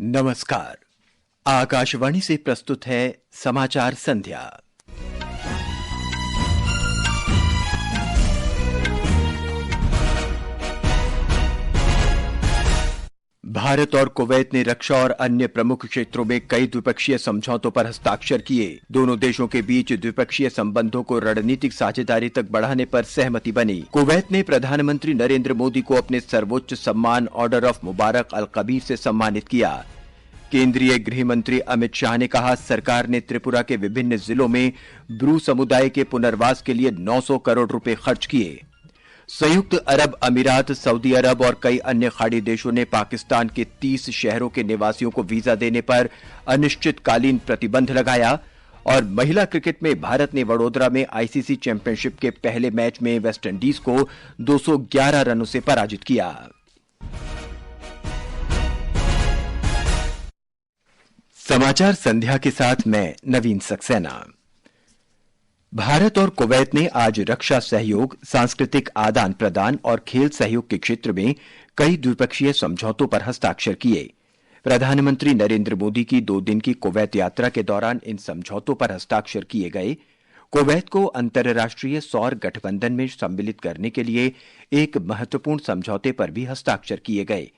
नमस्कार। आकाशवाणी से प्रस्तुत है समाचार संध्या। भारत और कुवैत ने रक्षा और अन्य प्रमुख क्षेत्रों में कई द्विपक्षीय समझौतों पर हस्ताक्षर किए। दोनों देशों के बीच द्विपक्षीय संबंधों को रणनीतिक साझेदारी तक बढ़ाने पर सहमति बनी। कुवैत ने प्रधानमंत्री नरेंद्र मोदी को अपने सर्वोच्च सम्मान ऑर्डर ऑफ मुबारक अल कबीर से सम्मानित किया। केंद्रीय गृह मंत्री अमित शाह ने कहा, सरकार ने त्रिपुरा के विभिन्न जिलों में ब्रू समुदाय के पुनर्वास के लिए 900 करोड़ रुपए खर्च किए। संयुक्त अरब अमीरात, सऊदी अरब और कई अन्य खाड़ी देशों ने पाकिस्तान के 30 शहरों के निवासियों को वीजा देने पर अनिश्चितकालीन प्रतिबंध लगाया। और महिला क्रिकेट में भारत ने वडोदरा में आईसीसी चैंपियनशिप के पहले मैच में वेस्टइंडीज को 211 रनों से पराजित किया। समाचार संध्या के साथ मैं नवीन सक्सेना। भारत और कुवैत ने आज रक्षा सहयोग, सांस्कृतिक आदान प्रदान और खेल सहयोग के क्षेत्र में कई द्विपक्षीय समझौतों पर हस्ताक्षर किए। प्रधानमंत्री नरेंद्र मोदी की 2 दिन की कुवैत यात्रा के दौरान इन समझौतों पर हस्ताक्षर किए गए। कुवैत को अंतर्राष्ट्रीय सौर गठबंधन में सम्मिलित करने के लिए एक महत्वपूर्ण समझौते पर भी हस्ताक्षर किए गए।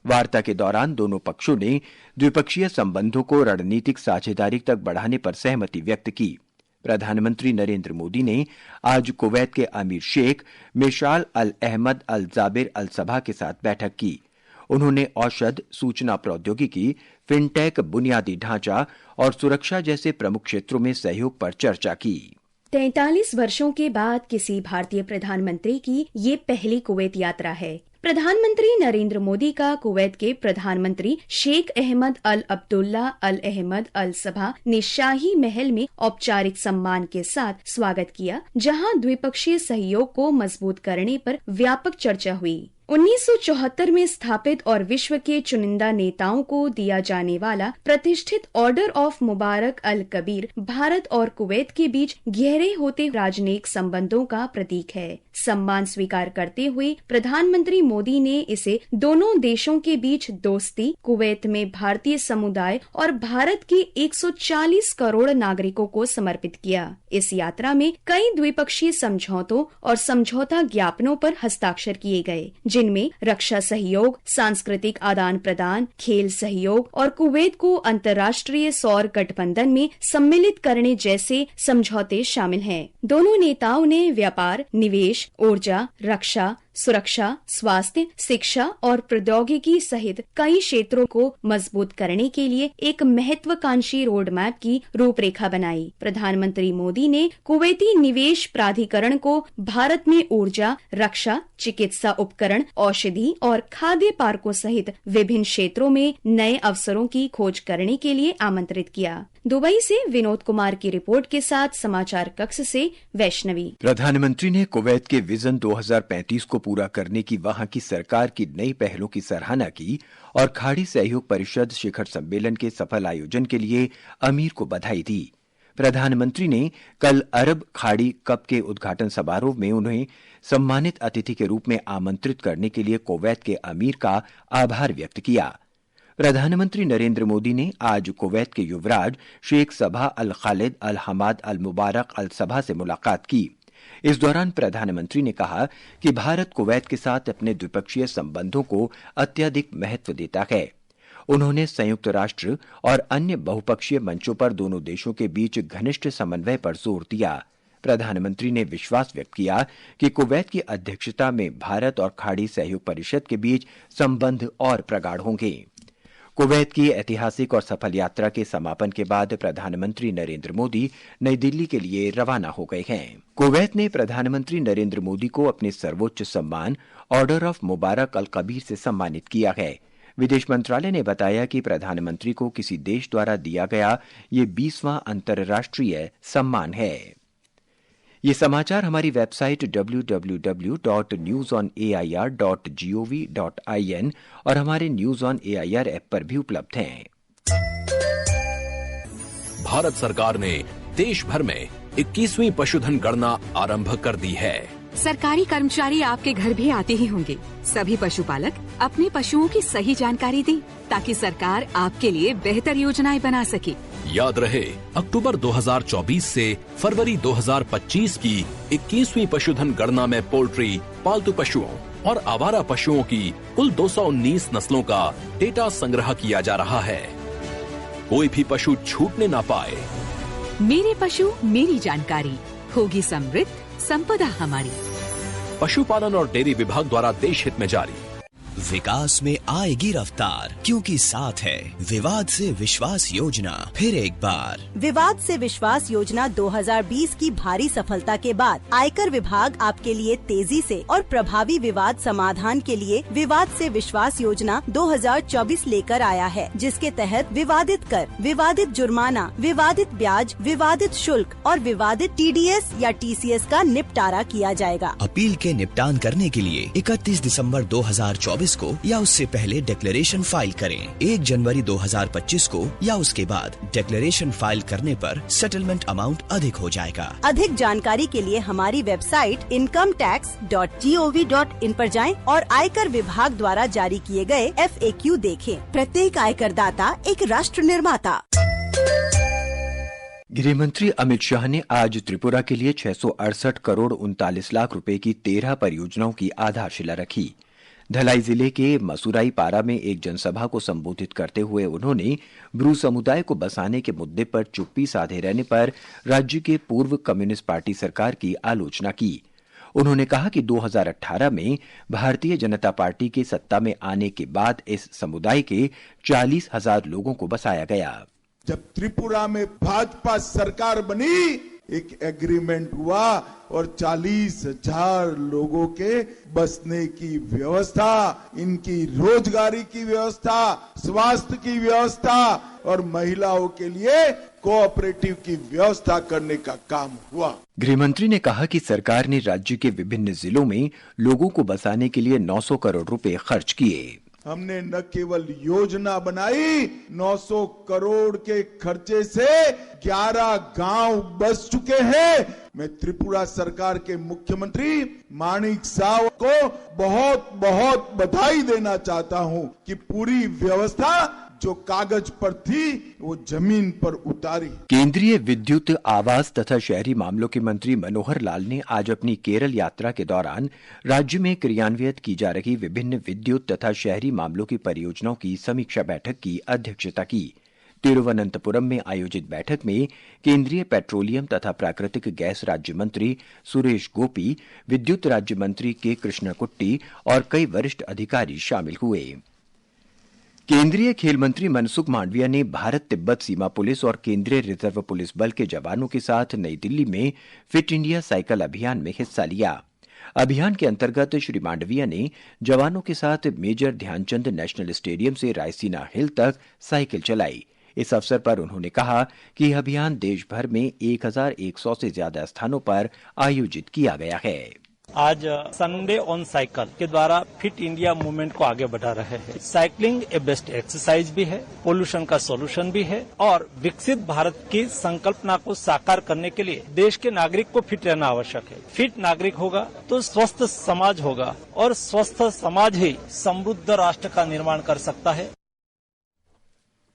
वार्ता के दौरान दोनों पक्षों ने द्विपक्षीय संबंधों को रणनीतिक साझेदारी तक बढ़ाने पर सहमति व्यक्त की। प्रधानमंत्री नरेंद्र मोदी ने आज कुवैत के अमीर शेख मिशाल अल अहमद अल जाबिर अल सबा के साथ बैठक की। उन्होंने औषध, सूचना प्रौद्योगिकी, फिनटेक, बुनियादी ढांचा और सुरक्षा जैसे प्रमुख क्षेत्रों में सहयोग पर चर्चा की। 43 वर्षों के बाद किसी भारतीय प्रधानमंत्री की ये पहली कुवैत यात्रा है। प्रधानमंत्री नरेंद्र मोदी का कुवैत के प्रधानमंत्री शेख अहमद अल अब्दुल्ला अल अहमद अल सबा ने शाही महल में औपचारिक सम्मान के साथ स्वागत किया, जहां द्विपक्षीय सहयोग को मजबूत करने पर व्यापक चर्चा हुई। 1974 में स्थापित और विश्व के चुनिंदा नेताओं को दिया जाने वाला प्रतिष्ठित ऑर्डर ऑफ मुबारक अल कबीर भारत और कुवैत के बीच गहरे होते राजनयिक संबंधों का प्रतीक है। सम्मान स्वीकार करते हुए प्रधानमंत्री मोदी ने इसे दोनों देशों के बीच दोस्ती, कुवैत में भारतीय समुदाय और भारत के 140 करोड़ नागरिकों को समर्पित किया। इस यात्रा में कई द्विपक्षीय समझौतों और समझौता ज्ञापनों पर हस्ताक्षर किए गए, जिनमें रक्षा सहयोग, सांस्कृतिक आदान प्रदान, खेल सहयोग और कुवैत को अंतर्राष्ट्रीय सौर गठबंधन में सम्मिलित करने जैसे समझौते शामिल हैं। दोनों नेताओं ने व्यापार, निवेश, ऊर्जा, रक्षा, सुरक्षा, स्वास्थ्य, शिक्षा और प्रौद्योगिकी सहित कई क्षेत्रों को मजबूत करने के लिए एक महत्वाकांक्षी रोड मैप की रूपरेखा बनाई। प्रधानमंत्री मोदी ने कुवैती निवेश प्राधिकरण को भारत में ऊर्जा, रक्षा, चिकित्सा उपकरण, औषधि और खाद्य पार्कों सहित विभिन्न क्षेत्रों में नए अवसरों की खोज करने के लिए आमंत्रित किया। दुबई से विनोद कुमार की रिपोर्ट के साथ समाचार कक्ष से वैष्णवी। प्रधानमंत्री ने कुवैत के विजन 2035 को पूरा करने की वहां की सरकार की नई पहलों की सराहना की और खाड़ी सहयोग परिषद शिखर सम्मेलन के सफल आयोजन के लिए अमीर को बधाई दी। प्रधानमंत्री ने कल अरब खाड़ी कप के उद्घाटन समारोह में उन्हें सम्मानित अतिथि के रूप में आमंत्रित करने के लिए कुवैत के अमीर का आभार व्यक्त किया। प्रधानमंत्री नरेंद्र मोदी ने आज कुवैत के युवराज शेख सबा अल खालिद अल हमाद अल मुबारक अल सबा से मुलाकात की। इस दौरान प्रधानमंत्री ने कहा कि भारत कुवैत के साथ अपने द्विपक्षीय संबंधों को अत्यधिक महत्व देता है। उन्होंने संयुक्त राष्ट्र और अन्य बहुपक्षीय मंचों पर दोनों देशों के बीच घनिष्ठ समन्वय पर जोर दिया। प्रधानमंत्री ने विश्वास व्यक्त किया कि कुवैत की अध्यक्षता में भारत और खाड़ी सहयोग परिषद के बीच संबंध और प्रगाढ़ होंगे। कुवैत की ऐतिहासिक और सफल यात्रा के समापन के बाद प्रधानमंत्री नरेंद्र मोदी नई दिल्ली के लिए रवाना हो गए हैं। कुवैत ने प्रधानमंत्री नरेंद्र मोदी को अपने सर्वोच्च सम्मान ऑर्डर ऑफ मुबारक अल कबीर से सम्मानित किया है। विदेश मंत्रालय ने बताया कि प्रधानमंत्री को किसी देश द्वारा दिया गया ये 20वां अंतर्राष्ट्रीय सम्मान है। ये समाचार हमारी वेबसाइट www.newsonair.gov.in और हमारे न्यूज ऑन एआईआर ऐप पर भी उपलब्ध हैं। भारत सरकार ने देश भर में 21वीं पशुधन गणना आरंभ कर दी है। सरकारी कर्मचारी आपके घर भी आते ही होंगे। सभी पशुपालक अपने पशुओं की सही जानकारी दें ताकि सरकार आपके लिए बेहतर योजनाएं बना सके। याद रहे, अक्टूबर 2024 से फरवरी 2025 की 21वीं पशुधन गणना में पोल्ट्री, पालतू पशुओं और आवारा पशुओं की कुल 219 नस्लों का डेटा संग्रह किया जा रहा है। कोई भी पशु छूटने ना पाए। मेरे पशु मेरी जानकारी, होगी समृद्ध संपदा हमारी। पशुपालन और डेयरी विभाग द्वारा देश हित में जारी। विकास में आएगी रफ्तार, क्योंकि साथ है विवाद से विश्वास योजना। फिर एक बार विवाद से विश्वास योजना 2020 की भारी सफलता के बाद आयकर विभाग आपके लिए तेजी से और प्रभावी विवाद समाधान के लिए विवाद से विश्वास योजना 2024 लेकर आया है, जिसके तहत विवादित कर, विवादित जुर्माना, विवादित ब्याज, विवादित शुल्क और विवादित TDS या TCS का निपटारा किया जाएगा। अपील के निपटान करने के लिए 31 दिसंबर 2024 को या उससे पहले डिक्लेरेशन फाइल करें। 1 जनवरी 2025 को या उसके बाद डिक्लेरेशन फाइल करने पर सेटलमेंट अमाउंट अधिक हो जाएगा। अधिक जानकारी के लिए हमारी वेबसाइट incometax.gov.in पर जाएं और आयकर विभाग द्वारा जारी किए गए FAQ देखें। प्रत्येक आयकर दाता एक राष्ट्र निर्माता। गृह मंत्री अमित शाह ने आज त्रिपुरा के लिए 668 करोड़ 39 लाख रुपए की 13 परियोजनाओं की आधारशिला रखी। धलाई जिले के मसूराई पारा में एक जनसभा को संबोधित करते हुए उन्होंने ब्रू समुदाय को बसाने के मुद्दे पर चुप्पी साधे रहने पर राज्य के पूर्व कम्युनिस्ट पार्टी सरकार की आलोचना की। उन्होंने कहा कि 2018 में भारतीय जनता पार्टी के सत्ता में आने के बाद इस समुदाय के 40,000 लोगों को बसाया गया। जब त्रिपुरा में भाजपा सरकार बनी, एक एग्रीमेंट हुआ और 40,000 लोगों के बसने की व्यवस्था, इनकी रोजगारी की व्यवस्था, स्वास्थ्य की व्यवस्था और महिलाओं के लिए कोऑपरेटिव की व्यवस्था करने का काम हुआ। गृह मंत्री ने कहा कि सरकार ने राज्य के विभिन्न जिलों में लोगों को बसाने के लिए 900 करोड़ रुपए खर्च किए। हमने न केवल योजना बनाई, 900 करोड़ के खर्चे से 11 गांव बस चुके हैं। मैं त्रिपुरा सरकार के मुख्यमंत्री माणिक साव को बहुत बहुत बधाई देना चाहता हूं कि पूरी व्यवस्था जो कागज पर थी वो जमीन पर उतारी। केंद्रीय विद्युत, आवास तथा शहरी मामलों के मंत्री मनोहर लाल ने आज अपनी केरल यात्रा के दौरान राज्य में क्रियान्वित की जा रही विभिन्न विद्युत तथा शहरी मामलों की परियोजनाओं की समीक्षा बैठक की अध्यक्षता की। तिरुवनंतपुरम में आयोजित बैठक में केंद्रीय पेट्रोलियम तथा प्राकृतिक गैस राज्य मंत्री सुरेश गोपी, विद्युत राज्य मंत्री के कृष्णकुट्टी और कई वरिष्ठ अधिकारी शामिल हुए। केंद्रीय खेल मंत्री मनसुख मांडविया ने भारत तिब्बत सीमा पुलिस और केंद्रीय रिजर्व पुलिस बल के जवानों के साथ नई दिल्ली में फिट इंडिया साइकिल अभियान में हिस्सा लिया। अभियान के अंतर्गत श्री मांडविया ने जवानों के साथ मेजर ध्यानचंद नेशनल स्टेडियम से रायसीना हिल तक साइकिल चलाई। इस अवसर पर उन्होंने कहा कि यह अभियान देश भर में 1100 से ज्यादा स्थानों पर आयोजित किया गया है। आज संडे ऑन साइकिल के द्वारा फिट इंडिया मूवमेंट को आगे बढ़ा रहे हैं। साइकिलिंग ए बेस्ट एक्सरसाइज भी है, पोल्यूशन का सॉल्यूशन भी है और विकसित भारत की संकल्पना को साकार करने के लिए देश के नागरिक को फिट रहना आवश्यक है। फिट नागरिक होगा तो स्वस्थ समाज होगा और स्वस्थ समाज ही समृद्ध राष्ट्र का निर्माण कर सकता है।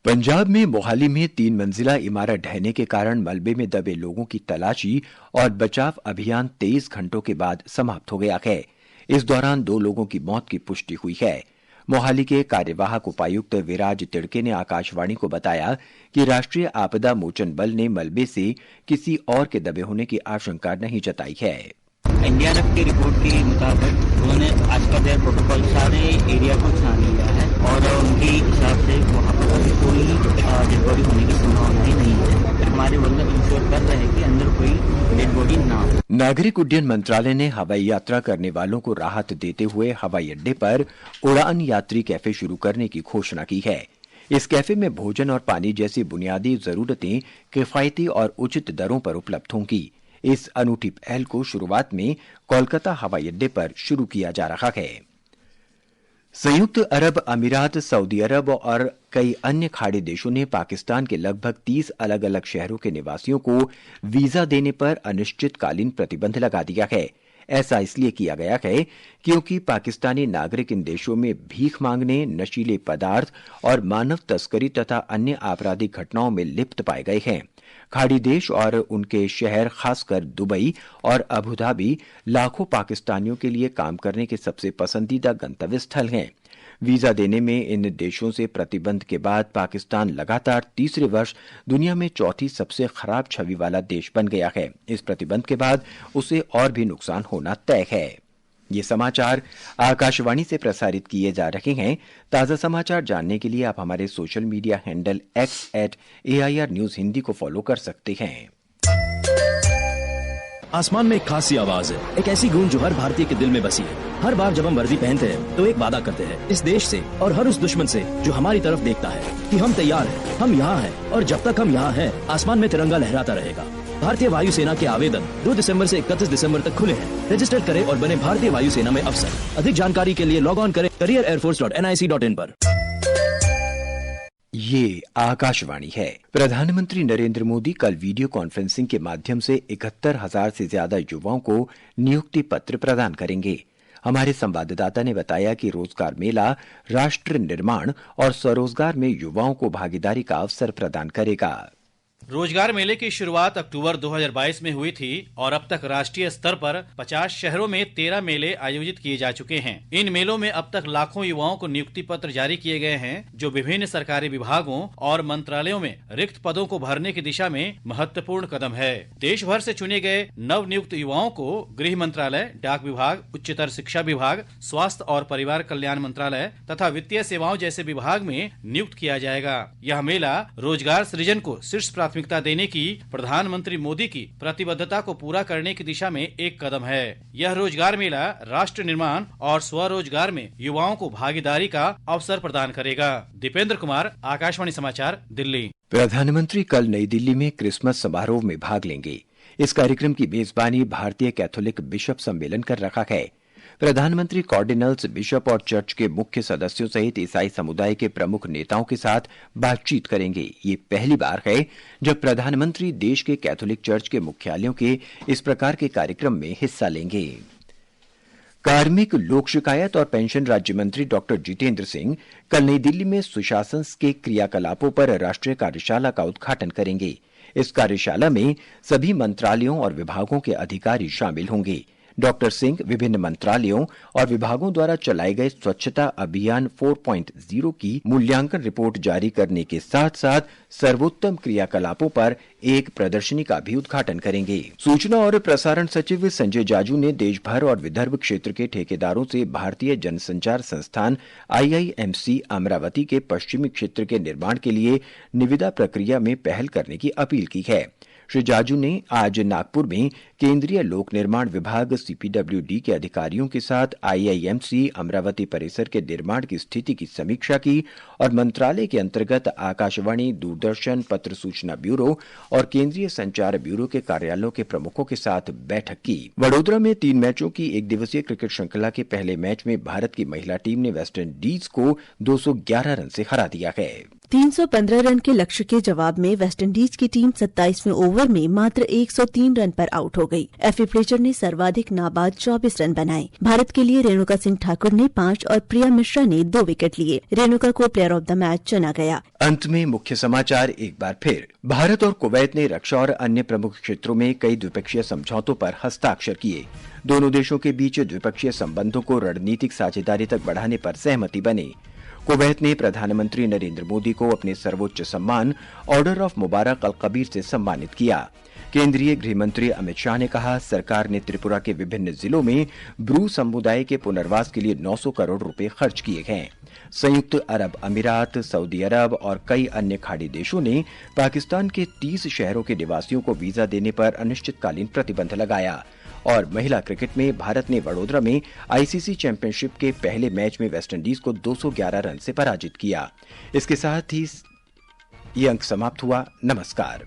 पंजाब में मोहाली में 3 मंजिला इमारत ढहने के कारण मलबे में दबे लोगों की तलाशी और बचाव अभियान 23 घंटों के बाद समाप्त हो गया है। इस दौरान 2 लोगों की मौत की पुष्टि हुई है। मोहाली के कार्यवाहक उपायुक्त विराज तिड़के ने आकाशवाणी को बताया कि राष्ट्रीय आपदा मोचन बल ने मलबे से किसी और के दबे होने की आशंका नहीं जताई है। एनडीआरएफ की रिपोर्ट के मुताबिक उन्होंने आज का देर प्रोटोकॉल सारे एरिया को छान लिया है और उनके हिसाब से वहाँ पर कोई डेड बॉडी होने की संभावना ही नहीं है। हमारे मतलब इंश्योर कर रहे हैं कि अंदर कोई डेड बॉडी ना हो। नागरिक उड्डयन मंत्रालय ने हवाई यात्रा करने वालों को राहत देते हुए हवाई अड्डे पर उड़ान यात्री कैफे शुरू करने की घोषणा की है। इस कैफे में भोजन और पानी जैसी बुनियादी जरूरतें किफायती और उचित दरों पर उपलब्ध होंगी। इस अनूठी पहल को शुरुआत में कोलकाता हवाई अड्डे पर शुरू किया जा रहा है। संयुक्त अरब अमीरात, सऊदी अरब और कई अन्य खाड़ी देशों ने पाकिस्तान के लगभग 30 अलग अलग शहरों के निवासियों को वीजा देने पर अनिश्चितकालीन प्रतिबंध लगा दिया है। ऐसा इसलिए किया गया है क्योंकि पाकिस्तानी नागरिक इन देशों में भीख मांगने, नशीले पदार्थ और मानव तस्करी तथा अन्य आपराधिक घटनाओं में लिप्त पाए गए हैं। खाड़ी देश और उनके शहर, खासकर दुबई और अबू धाबी, लाखों पाकिस्तानियों के लिए काम करने के सबसे पसंदीदा गंतव्य स्थल हैं। वीजा देने में इन देशों से प्रतिबंध के बाद पाकिस्तान लगातार तीसरे वर्ष दुनिया में चौथी सबसे खराब छवि वाला देश बन गया है। इस प्रतिबंध के बाद उसे और भी नुकसान होना तय है। ये समाचार आकाशवाणी से प्रसारित किए जा रहे हैं। ताजा समाचार जानने के लिए आप हमारे social media handle x@AIR News Hindi को फॉलो कर सकते हैं। आसमान में एक खास सी आवाज है, एक ऐसी गूंज जो हर भारतीय के दिल में बसी है। हर बार जब हम वर्दी पहनते हैं तो एक वादा करते हैं इस देश से और हर उस दुश्मन से जो हमारी तरफ देखता है कि हम तैयार हैं, हम यहाँ हैं और जब तक हम यहाँ हैं आसमान में तिरंगा लहराता रहेगा। भारतीय वायुसेना के आवेदन 2 दिसंबर से 31 दिसंबर तक खुले हैं। रजिस्टर करें और बने भारतीय वायुसेना में अफसर। अधिक जानकारी के लिए लॉग ऑन करें careerairforce.nic.in पर। ये आकाशवाणी है। प्रधानमंत्री नरेंद्र मोदी कल वीडियो कॉन्फ्रेंसिंग के माध्यम से 71,000 से ज्यादा युवाओं को नियुक्ति पत्र प्रदान करेंगे। हमारे संवाददाता ने बताया कि रोजगार मेला राष्ट्र निर्माण और स्वरोजगार में युवाओं को भागीदारी का अवसर प्रदान करेगा। रोजगार मेले की शुरुआत अक्टूबर 2022 में हुई थी और अब तक राष्ट्रीय स्तर पर 50 शहरों में 13 मेले आयोजित किए जा चुके हैं। इन मेलों में अब तक लाखों युवाओं को नियुक्ति पत्र जारी किए गए हैं, जो विभिन्न सरकारी विभागों और मंत्रालयों में रिक्त पदों को भरने की दिशा में महत्वपूर्ण कदम है। देश भर से चुने गए नव नियुक्त युवाओं को गृह मंत्रालय, डाक विभाग, उच्चतर शिक्षा विभाग, स्वास्थ्य और परिवार कल्याण मंत्रालय तथा वित्तीय सेवाओं जैसे विभाग में नियुक्त किया जाएगा। यह मेला रोजगार सृजन को शीर्ष प्राथमिकता देने की प्रधानमंत्री मोदी की प्रतिबद्धता को पूरा करने की दिशा में एक कदम है। यह रोजगार मेला राष्ट्र निर्माण और स्वरोजगार में युवाओं को भागीदारी का अवसर प्रदान करेगा। दीपेंद्र कुमार, आकाशवाणी समाचार, दिल्ली। प्रधानमंत्री कल नई दिल्ली में क्रिसमस समारोह में भाग लेंगे। इस कार्यक्रम की मेजबानी भारतीय कैथोलिक बिशप सम्मेलन कर रखा है। प्रधानमंत्री कार्डिनल्स, बिशप और चर्च के मुख्य सदस्यों सहित ईसाई समुदाय के प्रमुख नेताओं के साथ बातचीत करेंगे। ये पहली बार है जब प्रधानमंत्री देश के कैथोलिक चर्च के मुख्यालयों के इस प्रकार के कार्यक्रम में हिस्सा लेंगे। कार्मिक, लोक शिकायत और पेंशन राज्य मंत्री डॉक्टर जितेंद्र सिंह कल नई दिल्ली में सुशासन के क्रियाकलापों पर राष्ट्रीय कार्यशाला का उद्घाटन करेंगे। इस कार्यशाला में सभी मंत्रालयों और विभागों के अधिकारी शामिल होंगे। डॉक्टर सिंह विभिन्न मंत्रालयों और विभागों द्वारा चलाए गए स्वच्छता अभियान 4.0 की मूल्यांकन रिपोर्ट जारी करने के साथ साथ सर्वोत्तम क्रियाकलापों पर एक प्रदर्शनी का भी उद्घाटन करेंगे। सूचना और प्रसारण सचिव संजय जाजू ने देश भर और विदर्भ क्षेत्र के ठेकेदारों से भारतीय जनसंचार संस्थान IIMC अमरावती के पश्चिमी क्षेत्र के निर्माण के लिए निविदा प्रक्रिया में पहल करने की अपील की है। श्री जाजू ने आज नागपुर में केंद्रीय लोक निर्माण विभाग CPWD के अधिकारियों के साथ IIMC अमरावती परिसर के निर्माण की स्थिति की समीक्षा की और मंत्रालय के अंतर्गत आकाशवाणी, दूरदर्शन, पत्र सूचना ब्यूरो और केंद्रीय संचार ब्यूरो के कार्यालयों के प्रमुखों के साथ बैठक की। वडोदरा में 3 मैचों की एक दिवसीय क्रिकेट श्रृंखला के पहले मैच में भारत की महिला टीम ने वेस्टइंडीज को 211 रन से हरा दिया है। 315 रन के लक्ष्य के जवाब में वेस्टइंडीज की टीम 27वें ओवर में मात्र 103 रन पर आउट हो गई। एफए फ्लेचर ने सर्वाधिक नाबाद 24 रन बनाए। भारत के लिए रेणुका सिंह ठाकुर ने 5 और प्रिया मिश्रा ने 2 विकेट लिए। रेणुका को प्लेयर ऑफ द मैच चुना गया। अंत में मुख्य समाचार एक बार फिर। भारत और कुवैत ने रक्षा और अन्य प्रमुख क्षेत्रों में कई द्विपक्षीय समझौतों पर हस्ताक्षर किए। दोनों देशों के बीच द्विपक्षीय संबंधों को रणनीतिक साझेदारी तक बढ़ाने पर सहमति बनी। कुवैत ने प्रधानमंत्री नरेंद्र मोदी को अपने सर्वोच्च सम्मान ऑर्डर ऑफ मुबारक अल कबीर से सम्मानित किया। केंद्रीय गृह मंत्री अमित शाह ने कहा, सरकार ने त्रिपुरा के विभिन्न जिलों में ब्रू समुदाय के पुनर्वास के लिए 900 करोड़ रुपए खर्च किए हैं। संयुक्त अरब अमीरात, सऊदी अरब और कई अन्य खाड़ी देशों ने पाकिस्तान के 30 शहरों के निवासियों को वीजा देने पर अनिश्चितकालीन प्रतिबंध लगाया। और महिला क्रिकेट में भारत ने वडोदरा में ICC चैंपियनशिप के पहले मैच में वेस्टइंडीज को 211 रन से पराजित किया। इसके साथ ही ये अंक समाप्त हुआ। नमस्कार।